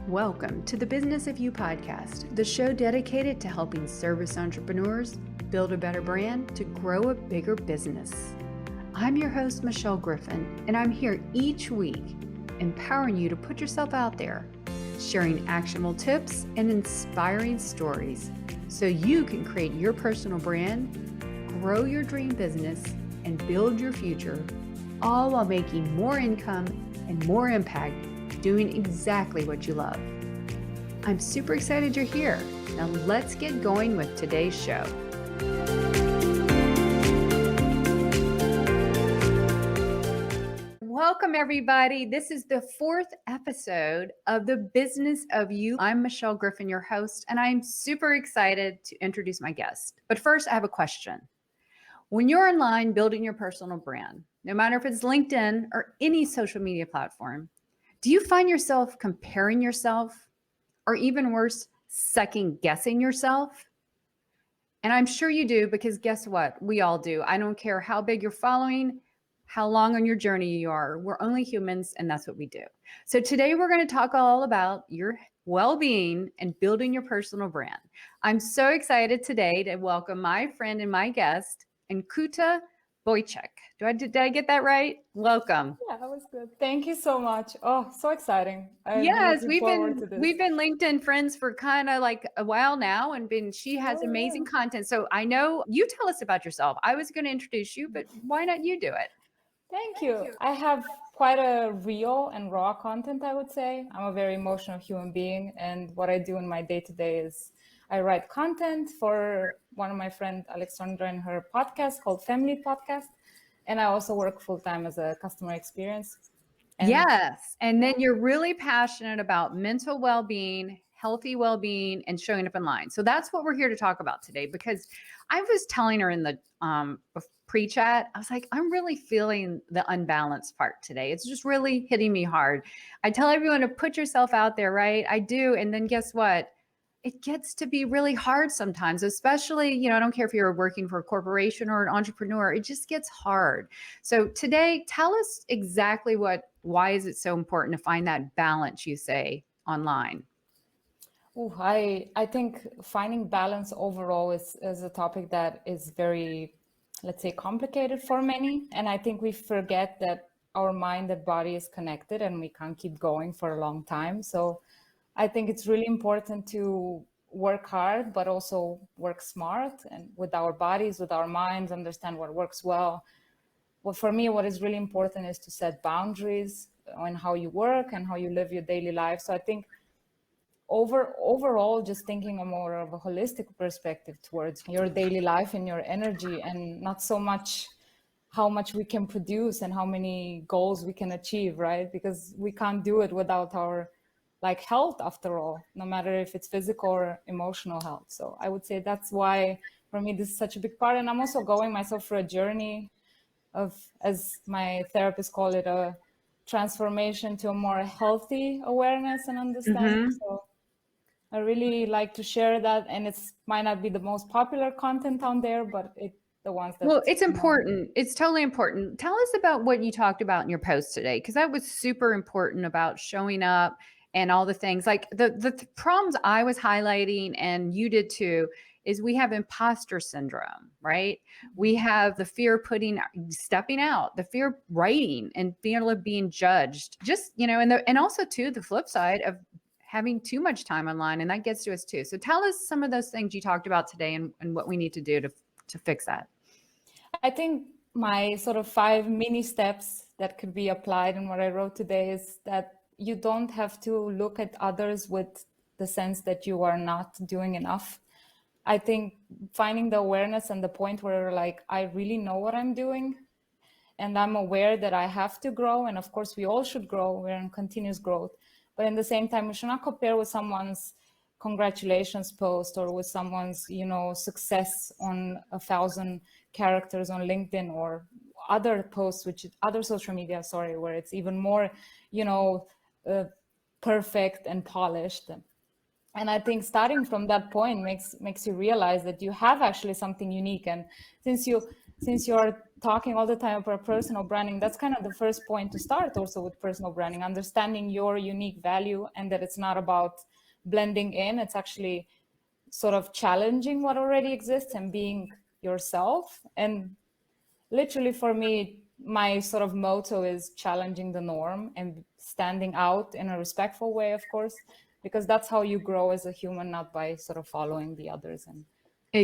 Welcome to the Business of You podcast, the show dedicated to helping service entrepreneurs build a better brand to grow a bigger business. I'm your host, Michelle Griffin, and I'm here each week empowering you to put yourself out there, sharing actionable tips and inspiring stories so you can create your personal brand, grow your dream business, and build your future, all while making more income and more impact doing exactly what you love. I'm super excited you're here. Now let's get going with today's show. Welcome everybody. This is the fourth episode of the Business of You. I'm Michelle Griffin, your host, and I'm super excited to introduce my guest. But first, I have a question. When you're online building your personal brand, no matter if it's LinkedIn or any social media platform, do you find yourself comparing yourself, or even worse, second guessing yourself? And I'm sure you do, because guess what? We all do. I don't care how big you're following, how long on your journey you are. We're only humans, and that's what we do. So today we're going to talk all about your well-being and building your personal brand. I'm so excited today to welcome my friend and my guest, Ancuta Boicuic. Did I get that right? Welcome. Yeah, that was good. Thank you so much. Oh, so exciting. Yes, Looking forward to this. we've been LinkedIn friends for kind of like a while now, and she has amazing content. So I know you tell us about yourself. I was going to introduce you, but why not you do it? Thank you. I have quite a real and raw content, I would say. I'm a very emotional human being, and what I do in my day-to-day is I write content for one of my friend Alexandra and her podcast called Family Podcast, and I also work full-time as a customer experience. Yes. And then you're really passionate about mental well-being, healthy well-being, and showing up in line. So that's what we're here to talk about today, because I was telling her in the pre-chat, I was like, I'm really feeling the unbalanced part today. It's just really hitting me hard. I tell everyone to put yourself out there, right? I do. And then guess what? It gets to be really hard sometimes, especially, I don't care if you're working for a corporation or an entrepreneur, it just gets hard. So today, tell us exactly why is it so important to find that balance, you say, online? I think finding balance overall is a topic that is very, let's say, complicated for many. And I think we forget that our mind and body is connected and we can't keep going for a long time. So I think it's really important to work hard, but also work smart and with our bodies, with our minds, understand what works well. Well, for me, what is really important is to set boundaries on how you work and how you live your daily life. So I think overall, just thinking a more of a holistic perspective towards your daily life and your energy, and not so much how much we can produce and how many goals we can achieve, right? Because we can't do it without our health, after all, no matter if it's physical or emotional health. So I would say that's why for me this is such a big part. And I'm also going myself for a journey of, as my therapist called it, a transformation to a more healthy awareness and understanding. Mm-hmm. So I really like to share that, and it's might not be the most popular content on there, but the ones that. Well, it's important. It's totally important. Tell us about what you talked about in your post today, because that was super important about showing up and all the things. Like the problems I was highlighting, and you did too, is we have imposter syndrome, right? We have the fear of stepping out, the fear of writing and being judged. Just, and also too, the flip side of having too much time online, and that gets to us too. So tell us some of those things you talked about today and what we need to do to fix that. I think my sort of 5 mini steps that could be applied in what I wrote today is that you don't have to look at others with the sense that you are not doing enough. I think finding the awareness and the point where I really know what I'm doing and I'm aware that I have to grow. And of course, we all should grow. We're in continuous growth. But in the same time, we should not compare with someone's congratulations post or with someone's, success on 1,000 characters on LinkedIn or other posts, other social media, where it's even more, perfect and polished. And I think starting from that point makes you realize that you have actually something unique. And since you since you're talking all the time about personal branding, that's kind of the first point to start also with personal branding, understanding your unique value and that it's not about blending in. It's actually sort of challenging what already exists and being yourself. And literally for me, my sort of motto is challenging the norm and standing out in a respectful way, of course, because that's how you grow as a human, not by sort of following the others and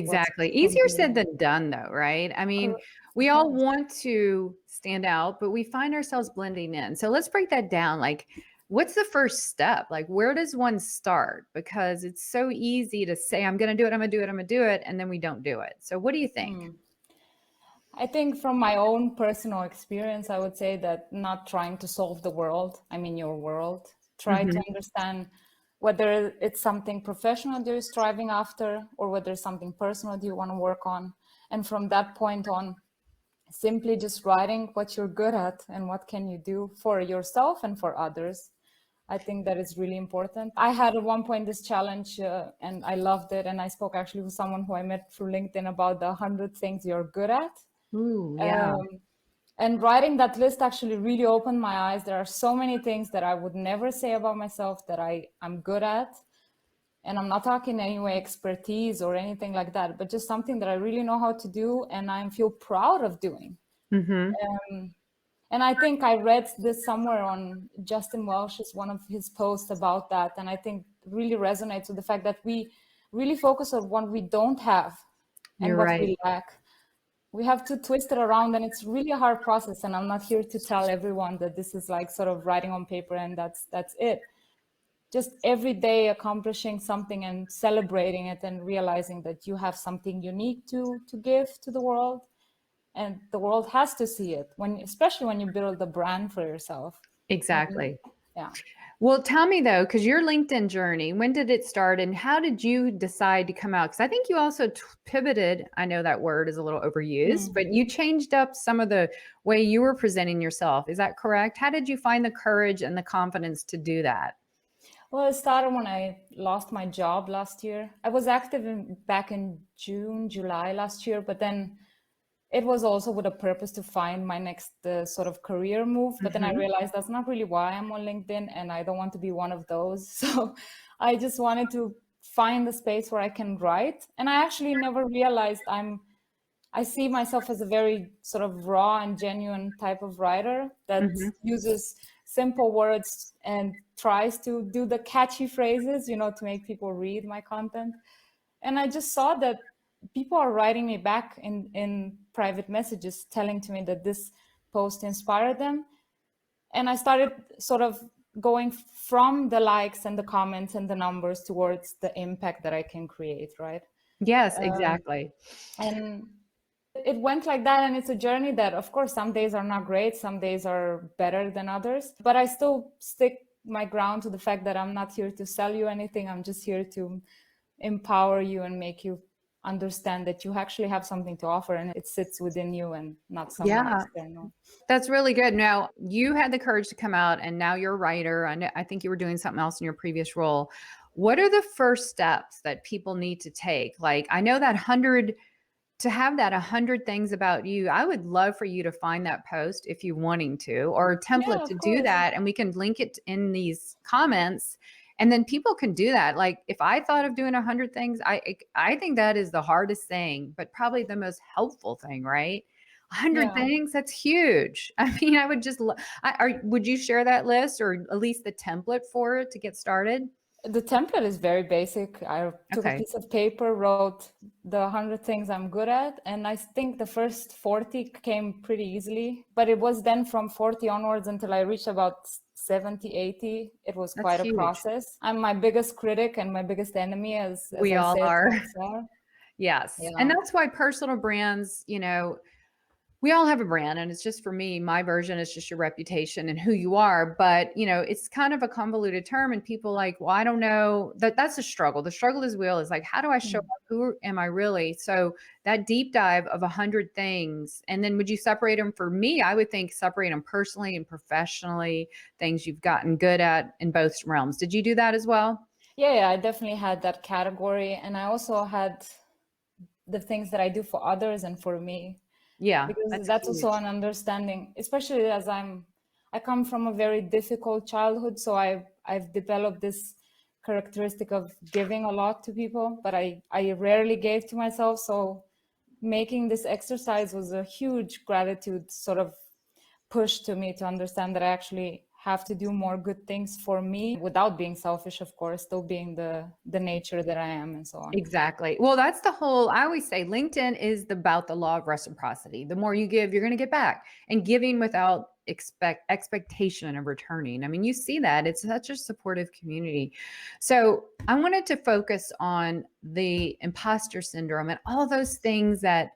what's Exactly. Easier said convenient. than done, though, right? I mean, we all Yes. want to stand out, but we find ourselves blending in. So let's break that down. Like, what's the first step? Like, where does one start? Because it's so easy to say, I'm going to do it, I'm going to do it, I'm going to do it, and then we don't do it. So, what do you think? I think from my own personal experience, I would say that not trying to solve the world, I mean your world, try to Hmm. understand whether it's something professional that you're striving after or whether it's something personal that you want to work on. And from that point on, simply just writing what you're good at and what can you do for yourself and for others. I think that is really important. I had at one point this challenge and I loved it. And I spoke actually with someone who I met through LinkedIn about the 100 things you're good at. Ooh, yeah. Um, and writing that list actually really opened my eyes. There are so many things that I would never say about myself that I'm good at. And I'm not talking anyway expertise or anything like that, but just something that I really know how to do and I feel proud of doing. Hmm. And I think I read this somewhere on Justin Welsh's one of his posts about that. And I think really resonates with the fact that we really focus on what we don't have and You're what right. we lack. We have to twist it around and it's really a hard process. And I'm not here to tell everyone that this is like sort of writing on paper and that's it. Just every day accomplishing something and celebrating it and realizing that you have something unique to give to the world and the world has to see it when especially when you build a brand for yourself. And Exactly. yeah. Well, tell me though, because your LinkedIn journey, when did it start and how did you decide to come out? Because I think you also pivoted. I know that word is a little overused, Mm. but you changed up some of the way you were presenting yourself. Is that correct? How did you find the courage and the confidence to do that? Well, it started when I lost my job last year. I was active back in June, July last year, but then it was also with a purpose to find my next sort of career move. But then I Hmm. realized that's not really why I'm on LinkedIn, and I don't want to be one of those. So I just wanted to find a space where I can write. And I actually never realized I see myself as a very sort of raw and genuine type of writer that Hmm. uses simple words and tries to do the catchy phrases, to make people read my content. And I just saw that people are writing me back in private messages telling to me that this post inspired them. And I started sort of going from the likes and the comments and the numbers towards the impact that I can create, right? Yes, Um, exactly. and it went like that. And it's a journey that, of course, some days are not great, some days are better than others. But I still stick my ground to the fact that I'm not here to sell you anything. I'm just here to empower you and make you understand that you actually have something to offer and it sits within you and not someone Yeah. external. That's really good. Now, you had the courage to come out and now you're a writer. I think you were doing something else in your previous role. What are the first steps that people need to take? Like, I know that 100 to have that 100 things about you. I would love for you to find that post if you're wanting to, or a template Yeah, to of do course. that. And we can link it in these comments. And then people can do that. Like if I thought of doing 100 things, I think that is the hardest thing, but probably the most helpful thing, right? 100 Yeah. things, that's huge. I mean, I would just, would you share that list or at least the template for it to get started? The template is very basic. I took a Okay. piece of paper, wrote the 100 things I'm good at, and I think the first 40 came pretty easily. But it was then from 40 onwards until I reached about 70, 80. It was That's quite a huge. process. I'm my biggest critic and my biggest enemy, as We I all say it to are. myself. Yes. And Yeah. that's why personal brands, we all have a brand and it's just for me, my version is just your reputation and who you are. But, it's kind of a convoluted term and people like, well, I don't know that's a struggle. The struggle is real is like, how do I show up? Mm. Who am I really? So that deep dive of 100 things. And then would you separate them for me? I would think separate them personally and professionally, things you've gotten good at in both realms. Did you do that as well? Yeah, I definitely had that category. And I also had the things that I do for others and for me. Yeah, because that's that's also huge. an understanding, especially as I come from a very difficult childhood, so I've developed this characteristic of giving a lot to people, but I rarely gave to myself. So making this exercise was a huge gratitude sort of push to me to understand that I actually have to do more good things for me without being selfish, of course, still being the nature that I am and so on. Exactly. Well, that's the whole, I always say LinkedIn is about the law of reciprocity. The more you give, you're going to get back, and giving without expectation of returning. I mean, you see that it's such a supportive community. So I wanted to focus on the imposter syndrome and all those things that,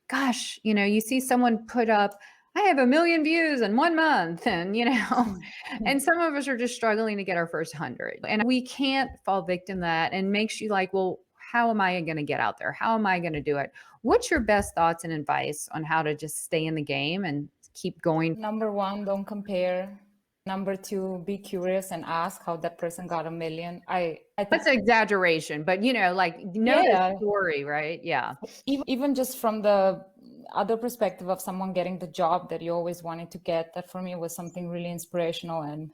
gosh, you see someone put up, I have 1 million views in 1 month, and and some of us are just struggling to get our first 100, and we can't fall victim to that. And makes you like, well, how am I going to get out there? How am I going to do it? What's your best thoughts and advice on how to just stay in the game and keep going? Number one, don't compare. Number two, be curious and ask how that person got 1 million. I think, That's an exaggeration, but like, know yeah, the yeah. story, right? Yeah. Even just from the other perspective of someone getting the job that you always wanted to get, that for me was something really inspirational. And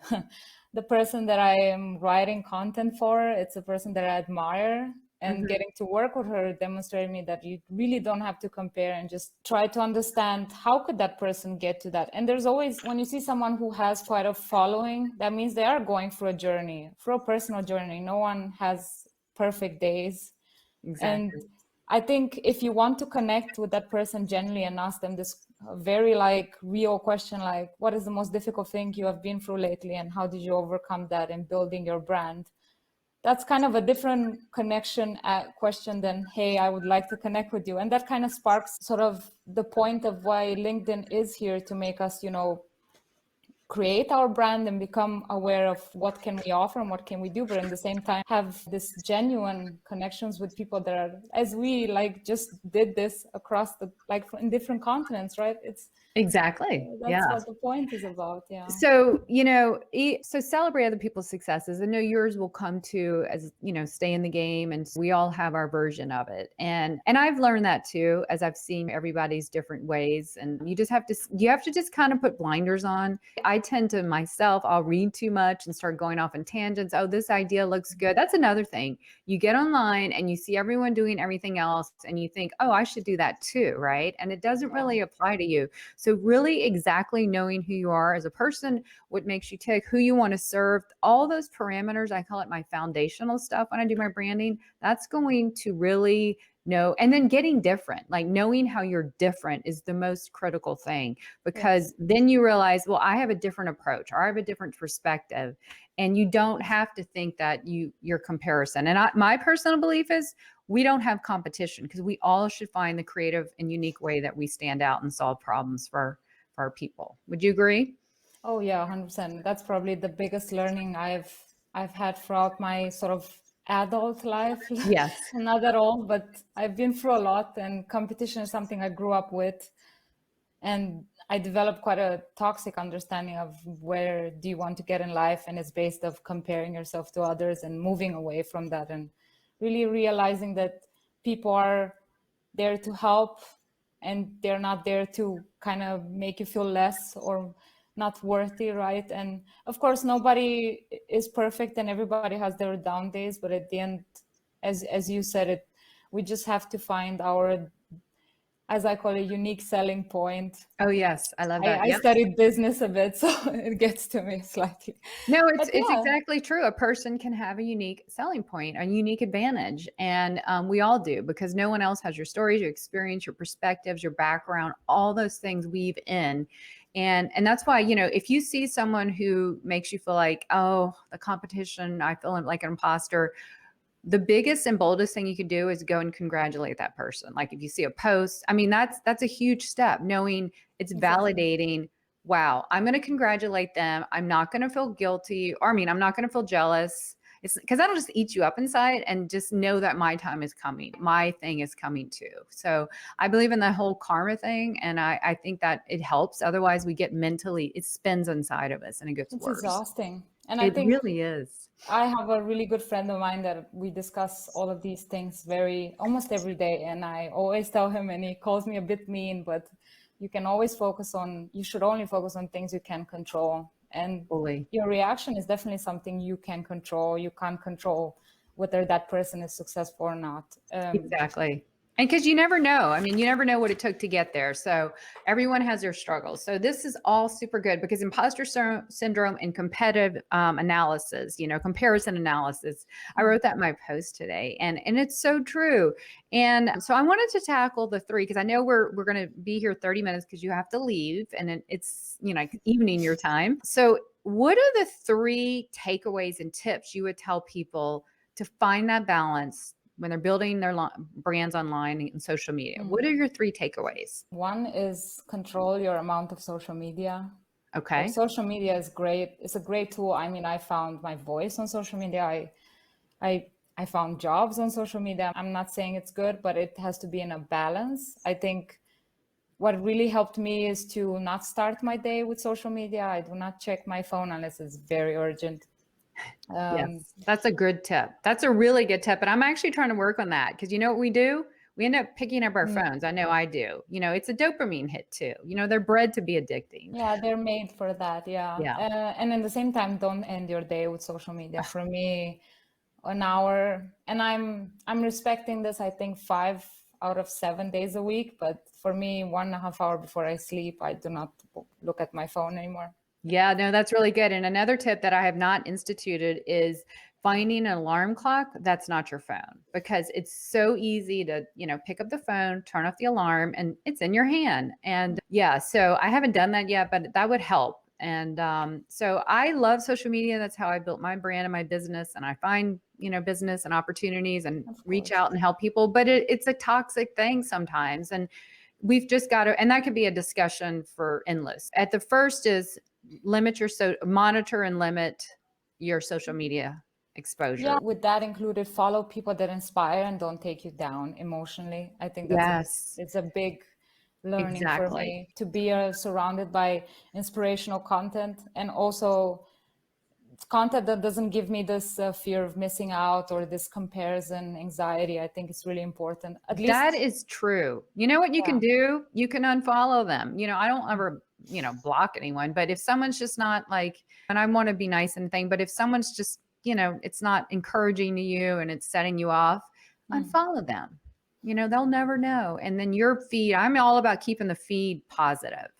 the person that I am writing content for, it's a person that I admire. And Mhm. getting to work with her demonstrated me that you really don't have to compare and just try to understand how could that person get to that. And there's always, when you see someone who has quite a following, that means they are going through a journey, through a personal journey. No one has perfect days. And Exactly. I think if you want to connect with that person genuinely and ask them this very like real question, like what is the most difficult thing you have been through lately and how did you overcome that in building your brand? That's kind of a different connection question than, hey, I would like to connect with you. And that kind of sparks sort of the point of why LinkedIn is here, to make us, create our brand and become aware of what can we offer and what can we do, but in the same time have this genuine connections with people that are, as we like just did this across the, like in different continents, right? Exactly. That's Yeah. what the point is about. Yeah. So, so celebrate other people's successes. I know yours will come to, as, stay in the game, and we all have our version of it. And I've learned that too, as I've seen everybody's different ways, and you have to just kind of put blinders on. I tend to myself, I'll read too much and start going off in tangents. Oh, this idea looks good. That's another thing. You get online and you see everyone doing everything else and you think, "Oh, I should do that too," right? And it doesn't really apply to you. So really exactly knowing who you are as a person, what makes you tick, who you want to serve, all those parameters, I call it my foundational stuff when I do my branding, that's going to really know. And then getting different, like knowing how you're different is the most critical thing, Yes. because then you realize, well, I have a different approach or I have a different perspective. And you don't have to think that your comparison. And my personal belief is we don't have competition, because we all should find the creative and unique way that we stand out and solve problems for our people. Would you agree? Oh yeah, 100%. That's probably the biggest learning I've had throughout my sort of adult life. Yes. Not at all, but I've been through a lot, and competition is something I grew up with. And I developed quite a toxic understanding of where do you want to get in life, and it's based of comparing yourself to others and moving away from that, and really realizing that people are there to help, and they're not there to kind of make you feel less or not worthy, right? And of course nobody is perfect and everybody has their down days, but at the end, as you said it, we just have to find our, as I call it, unique selling point. Oh, yes. I love that. I Yep. studied business a bit, so it gets to me slightly. No, it's But it's yeah, exactly true. A person can have a unique selling point, a unique advantage, and we all do, because no one else has your stories, your experience, your perspectives, your background. All those things weave in, and that's why, if you see someone who makes you feel like, oh, the competition, I feel like an imposter, the biggest and boldest thing you could do is go and congratulate that person. Like if you see a post, I mean, that's a huge step, knowing it's exactly. validating. Wow, I'm going to congratulate them. I'm not going to feel guilty, or I mean, I'm not going to feel jealous. It's because that'll just eat you up inside, and just know that my time is coming. My thing is coming too. So I believe in the whole karma thing. And I think that it helps. Otherwise we get mentally, it spins inside of us and it gets It's worse. exhausting. And I It think really is. I have a really good friend of mine that we discuss all of these things very almost every day. And I always tell him, and he calls me a bit mean, but You can always you should only focus on things you can control. And Fully. your reaction is definitely something you can control. You can't control whether that person is successful or not. Exactly. And because you never know. I mean, you never know what it took to get there. So everyone has their struggles. So this is all super good because imposter syndrome and competitive analysis, comparison analysis. I wrote that in my post today, and it's so true. And so I wanted to tackle the three because I know we're going to be here 30 minutes because you have to leave, and it's evening your time. So what are the three takeaways and tips you would tell people to find that balance when they're building their brands online and social media? What are your three takeaways? One is control your amount of social media. Okay. Like, social media is great. It's a great tool. I mean, I found my voice on social media. I found jobs on social media. I'm not saying it's good, but it has to be in a balance. I think what really helped me is to not start my day with social media. I do not check my phone unless it's very urgent. Yes, that's a good tip. That's a really good tip. And I'm actually trying to work on that because you know what we do? We end up picking up our phones. I know I do. It's a dopamine hit too. They're bred to be addicting. Yeah, they're made for that. Yeah. Yeah. And at the same time, don't end your day with social media. For me, an hour, and I'm respecting this, I think 5 out of 7 days a week. But for me, 1.5 hours before I sleep, I do not look at my phone anymore. Yeah, no, that's really good. And another tip that I have not instituted is finding an alarm clock that's not your phone, because it's so easy to, pick up the phone, turn off the alarm, and it's in your hand. And yeah, so I haven't done that yet, but that would help. And so I love social media. That's how I built my brand and my business. And I find, business and opportunities and reach out and help people. But it's a toxic thing sometimes. And we've just got to, and that could be a discussion for endless. At the first is monitor and limit your social media exposure. Yeah, with that included, follow people that inspire and don't take you down emotionally. I think it's a big learning for me to be surrounded by inspirational content, and also content that doesn't give me this fear of missing out or this comparison anxiety. I think it's really important. At least that is true. You know what you can do? You can unfollow them. I don't ever, block anyone, but if someone's just not like, and I want to be nice and thing, but if someone's just, it's not encouraging to you and it's setting you off, unfollow them. They'll never know. And then your feed, I'm all about keeping the feed positive.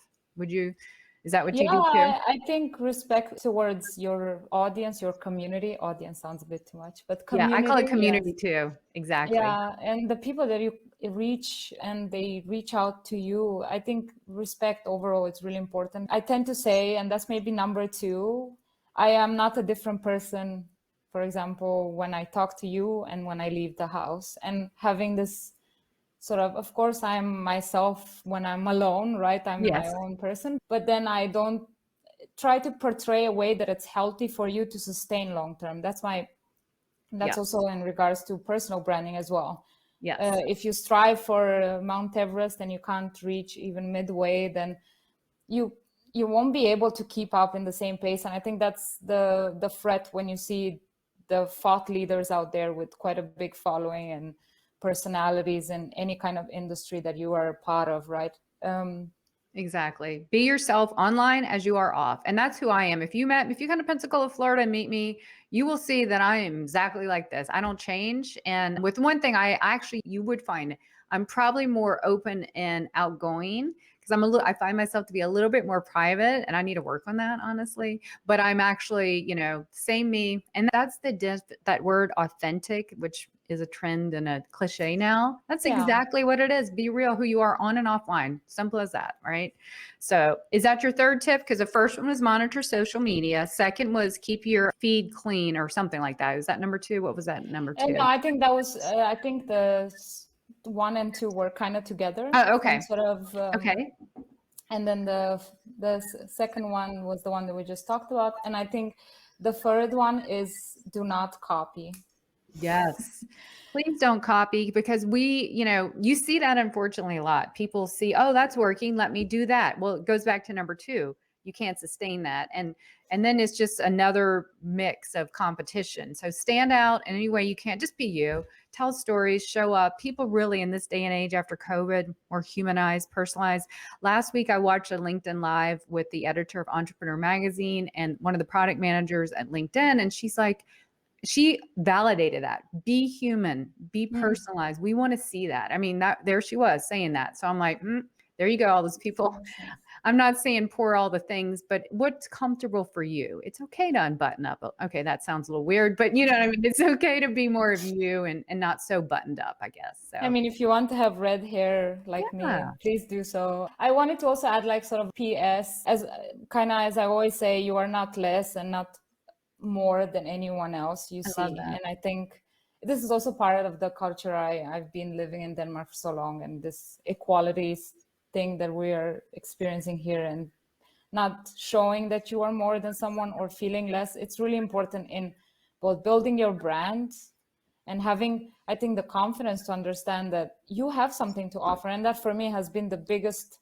Is that what you do too? I think respect towards your audience, your community. Audience sounds a bit too much, but community. Yeah, I call it community too. Exactly. Yeah, and the people that you reach and they reach out to you, I think respect overall is really important. I tend to say, and that's maybe number 2, I am not a different person, for example, when I talk to you and when I leave the house. And having this sort of course, I'm myself when I'm alone, right? I'm my own person, but then I don't try to portray a way that it's healthy for you to sustain long term. That's also in regards to personal branding as well. Yes. If you strive for Mount Everest and you can't reach even midway, then you won't be able to keep up in the same pace. And I think that's the threat when you see the thought leaders out there with quite a big following and personalities in any kind of industry that you are a part of, right? Exactly. Be yourself online as you are off. And that's who I am. If you come to Pensacola, Florida and meet me, you will see that I am exactly like this. I don't change. And with one thing, you would find I'm probably more open and outgoing because I find myself to be a little bit more private, and I need to work on that, honestly. But I'm actually, same me. And that's that word authentic, which is a trend and a cliche now. That's exactly what it is. Be real, who you are on and offline. Simple as that, right? So is that your third tip? Because the first one was monitor social media. Second was keep your feed clean or something like that. Is that number 2? What was that number 2? No, I think that was, I think the 1 and 2 were kind of together. Oh, okay. Sort of. Okay. And then the second one was the one that we just talked about. And I think the third one is do not copy. Yes. Please don't copy, because you see that unfortunately a lot. People see, oh, that's working, let me do that. Well, it goes back to number 2. you can't sustain that. And then it's just another mix of competition. So stand out in any way you can. Just be you. Tell stories, show up. People really in this day and age after COVID, more humanized, personalized. Last week, I watched a LinkedIn Live with the editor of Entrepreneur Magazine and one of the product managers at LinkedIn. And she's like, she validated that. Be human, be personalized. We want to see that. I mean, that there she was saying that. So I'm like, there you go, all those people. I'm not saying pour all the things, but what's comfortable for you? It's okay to unbutton up. Okay, that sounds a little weird, but you know what I mean? It's okay to be more of you and not so buttoned up, I guess. So I mean, if you want to have red hair like me, please do so. I wanted to also add like sort of PS, as kind of as I always say, you are not less and not more than anyone else you see. And I think this is also part of the culture I've been living in Denmark for so long, and this equality thing that we are experiencing here, and not showing that you are more than someone or feeling less. It's really important in both building your brand and having, I think, the confidence to understand that you have something to offer. And that for me has been the biggest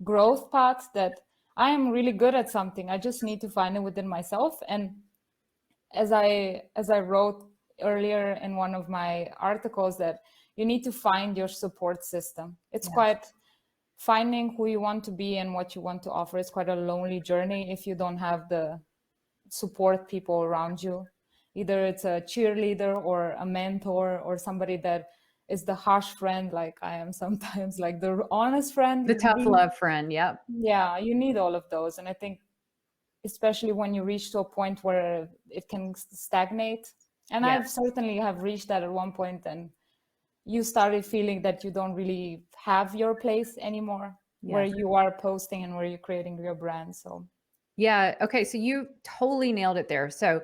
growth path, that I am really good at something. I just need to find it within myself. And as I wrote earlier in one of my articles, that you need to find your support system. It's quite finding who you want to be and what you want to offer is quite a lonely journey if you don't have the support people around you. Either it's a cheerleader or a mentor or somebody that is the harsh friend like I am sometimes, like the honest friend. The tough love friend, yep. Yeah, you need all of those. And I think especially when you reach to a point where it can stagnate. And I've certainly have reached that at one point, and you started feeling that you don't really have your place anymore, where you are posting and where you're creating your brand. So yeah. Okay. So you totally nailed it there. So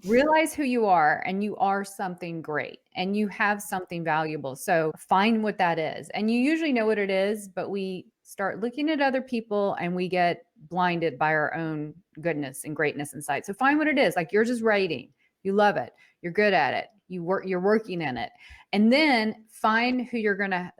realize who you are, and you are something great and you have something valuable. So find what that is. And you usually know what it is, but we start looking at other people and we get blinded by our own goodness and greatness inside. So find what it is. Like yours is writing. You love it. You're good at it. You're working in it. And then find who you're going to,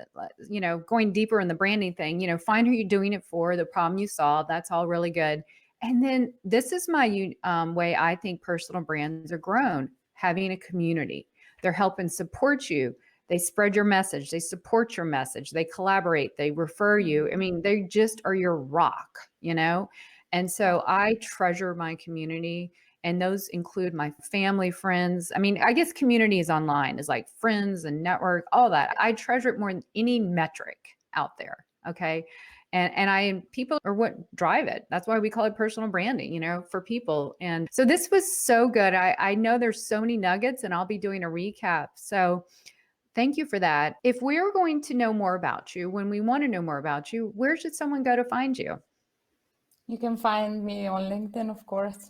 going deeper in the branding thing, find who you're doing it for, the problem you solve. That's all really good. And then this is my way I think personal brands are grown, having a community. They're helping support you. They spread your message. They support your message. They collaborate. They refer you. I mean, they just are your rock, And so I treasure my community. And those include my family, friends. I mean, I guess community is online, is like friends and network, all that. I treasure it more than any metric out there. Okay. And people are what drive it. That's why we call it personal branding, for people. And so this was so good. I know there's so many nuggets, and I'll be doing a recap. So thank you for that. If we're going to know more about you, when we want to know more about you, where should someone go to find you? You can find me on LinkedIn, of course.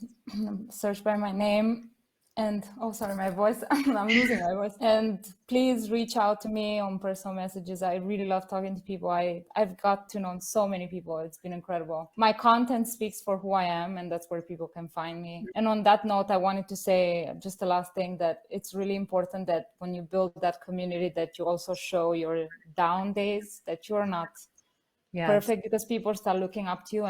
Search by my name. And sorry, my voice. I'm losing my voice. And please reach out to me on personal messages. I really love talking to people. I've got to know so many people. It's been incredible. My content speaks for who I am, and that's where people can find me. And on that note, I wanted to say just the last thing, that it's really important that when you build that community, that you also show your down days, that you're not perfect, because people start looking up to you.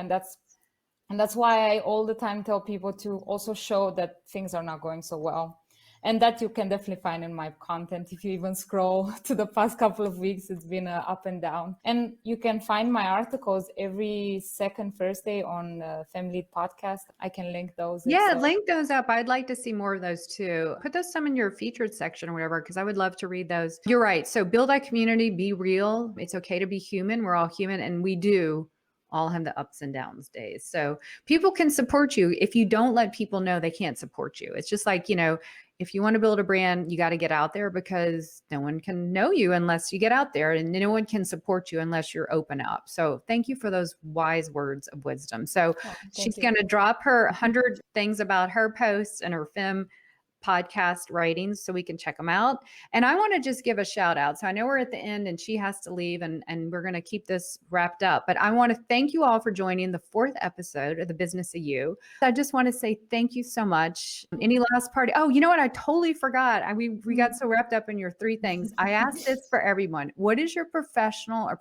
And that's why I all the time tell people to also show that things are not going so well. And that you can definitely find in my content. If you even scroll to the past couple of weeks, it's been up and down. And you can find my articles every second Thursday on Family Podcast. I can link those. Link those up. I'd like to see more of those too. Put those some in your featured section or whatever, because I would love to read those. You're right. So build that community, be real. It's okay to be human. We're all human, and we do all have the ups and downs days. So people can support you. If you don't let people know, they can't support you. It's just like, if you want to build a brand, you got to get out there, because no one can know you unless you get out there, and no one can support you unless you're open up. So thank you for those wise words of wisdom. So she's going to drop her 100 things about her posts and her Fem podcast writings so we can check them out. And I want to just give a shout out. So I know we're at the end and she has to leave, and we're going to keep this wrapped up, but I want to thank you all for joining the 4th episode of The Business of You. I just want to say thank you so much. Any last part? Oh, you know what? I totally forgot. We got so wrapped up in your 3 things. I asked this for everyone. What is your professional or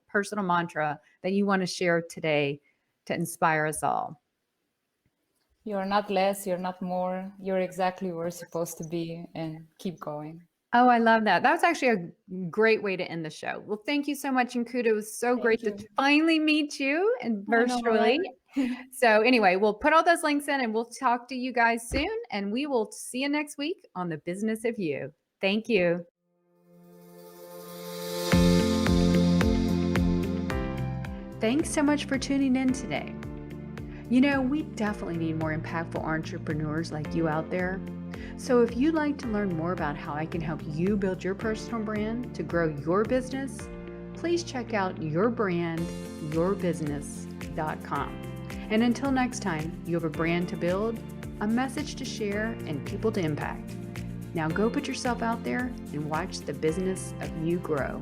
personal mantra that you want to share today to inspire us all. You're not less, you're not more. You're exactly where you're supposed to be, and keep going. Oh, I love that. That was actually a great way to end the show. Well, thank you so much, Ancuta. It was so great to finally meet you and virtually. So anyway, we'll put all those links in and we'll talk to you guys soon. And we will see you next week on The Business of You. Thank you. Thanks so much for tuning in today. You know, we definitely need more impactful entrepreneurs like you out there. So if you'd like to learn more about how I can help you build your personal brand to grow your business, please check out yourbrandyourbusiness.com. And until next time, you have a brand to build, a message to share, and people to impact. Now go put yourself out there and watch the business of you grow.